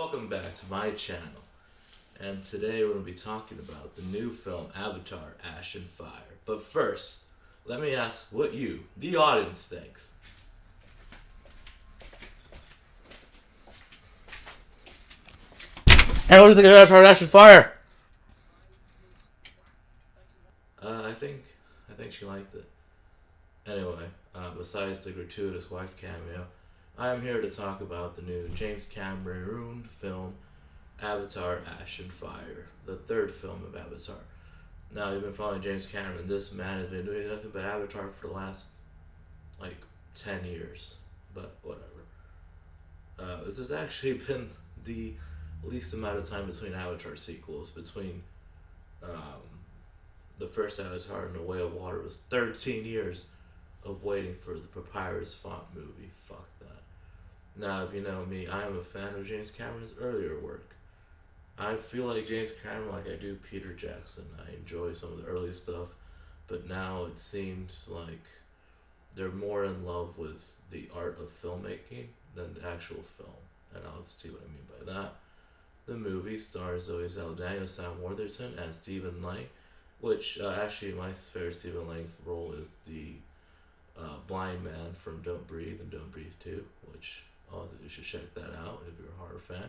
welcome back to my channel. And today we're going to be talking about the new film Avatar Ash and Fire. But first, let me ask what you, the audience, thinks. Hey, what do you think of Avatar Ash and Fire? I think she liked it. Anyway, besides the gratuitous wife cameo, I am here to talk about the new James Cameron film Avatar Ash and Fire, the third film of Avatar. Now, you've been following James Cameron. This man has been doing nothing but Avatar for the last, 10 years. But whatever. This has actually been the least amount of time between Avatar sequels. Between um, the first Avatar and The Way of Water was 13 years of waiting for the Papyrus Font movie. Fuck that. Now, if you know me, I am a fan of James Cameron's earlier work. I feel like James Cameron like I do Peter Jackson. I enjoy some of the early stuff, but now it seems like they're more in love with the art of filmmaking than the actual film. And I'll see what I mean by that. The movie stars Zoe Saldana, Sam Worthington, and Stephen Lang, which actually my favorite Stephen Lang role is the blind man from Don't Breathe and Don't Breathe 2, which you should check that out if you're a horror fan.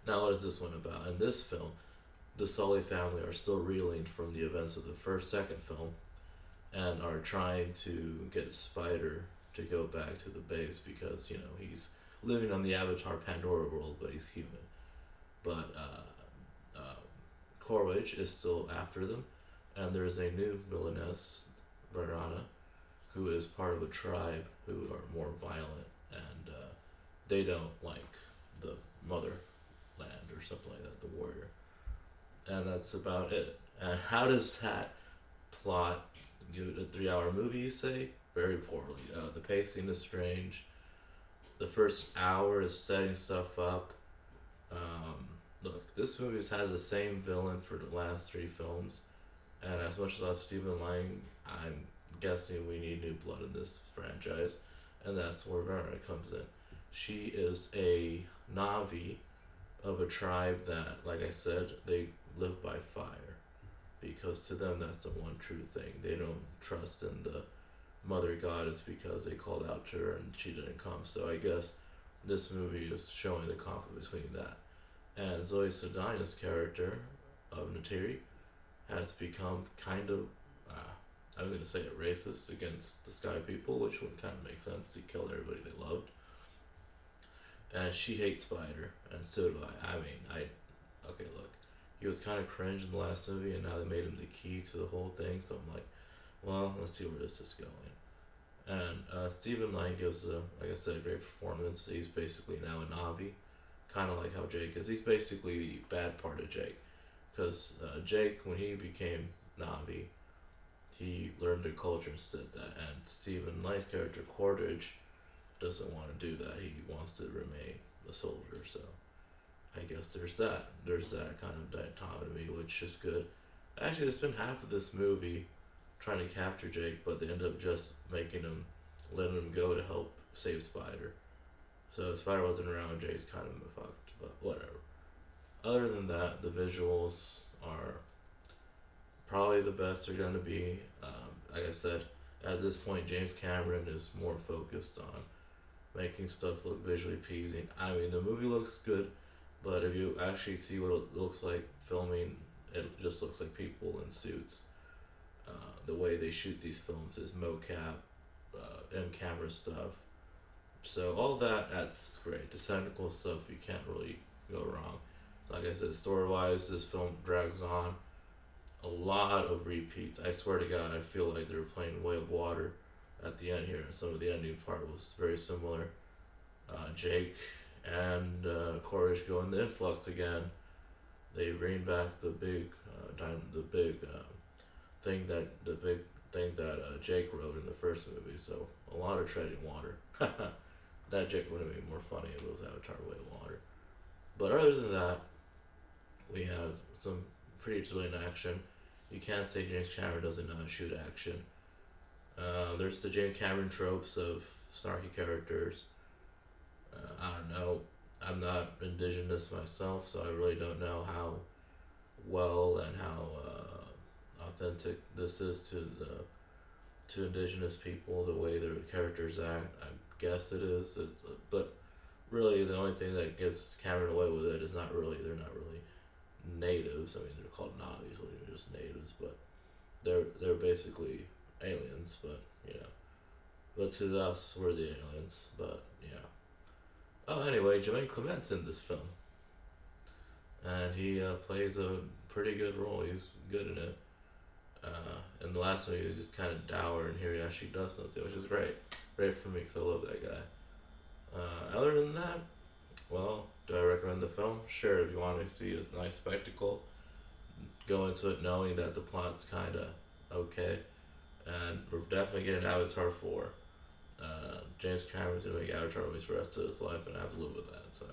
Now, what is this one about? In this film, the Sully family are still reeling from the events of the second film, and are trying to get Spider to go back to the base because he's living on the Avatar Pandora world, but he's human. But Corwich is still after them, and there's a new villainess, Varana, who is part of a tribe who are more violent, and they don't like the motherland or something like that, the warrior. And that's about it. And how does that plot give it a 3-hour movie, you say? Very poorly. The pacing is strange. The first hour is setting stuff up. Look, this movie's had the same villain for the last 3 films, and as much as I love Stephen Lang, I'm guessing we need new blood in this franchise, and that's where Vera comes in. She is a Na'vi of a tribe that, like I said, they live by fire, because to them that's the one true thing. They don't trust in the mother goddess because they called out to her and she didn't come. So I guess this movie is showing the conflict between that. And Zoe Saldana's character of Neytiri has become kind of, I was going to say a racist against the Sky people, which would kind of make sense. He killed everybody they loved. And she hates Spider, and so do I. Okay, look, he was kind of cringe in the last movie, and now they made him the key to the whole thing, so I'm like, well, let's see where this is going. And Stephen Lang gives, like I said, a great performance. He's basically now a Na'vi, kind of like how Jake is. He's basically the bad part of Jake, because Jake, when he became Na'vi, he learned their culture and said that. And Stephen Lang's character, Cordage, doesn't want to do that. He wants to remain a soldier, so I guess there's that. There's that kind of dichotomy, which is good. Actually, they spent half of this movie trying to capture Jake, but they end up just letting him go to help save Spider. So if Spider wasn't around, Jake's kind of fucked, but whatever. Other than that, the visuals are probably the best they're going to be. Like I said, at this point, James Cameron is more focused on making stuff look visually pleasing. I mean, the movie looks good, but if you actually see what it looks like filming, it just looks like people in suits. The way they shoot these films is mocap, in-camera stuff. So all that's great. The technical stuff, you can't really go wrong. Like I said, story-wise, this film drags on. A lot of repeats. I swear to God, I feel like they were playing Way of Water at the end here. Some of the ending part was very similar. Jake and Courage go in the influx again. They bring back the big thing that Jake wrote in the first movie. So a lot of treading water. That Jake would have been more funny if it was Avatar Way of Water. But other than that, we have some pretty thrilling action. You can't say James Cameron doesn't know how to shoot action. There's the James Cameron tropes of snarky characters. I don't know. I'm not indigenous myself, so I really don't know how well and how authentic this is to indigenous people, the way their characters act. I guess it is, but really the only thing that gets Cameron away with it is they're not really natives. I mean, they're called Navis, well, they're just natives, but they're basically aliens. But you know, but to us, we're the aliens. But yeah. Oh, anyway, Jermaine Clement's in this film, and he plays a pretty good role. He's good in it. In the last one, he was just kind of dour, and here he actually does something, which is great. Great for me because I love that guy. Other than that, well, do I recommend the film? Sure, if you want to see a nice spectacle, go into it knowing that the plot's kind of okay, and we're definitely getting Avatar 4. James Cameron's gonna make Avatar movies for the rest of his life, and I have to live with that. So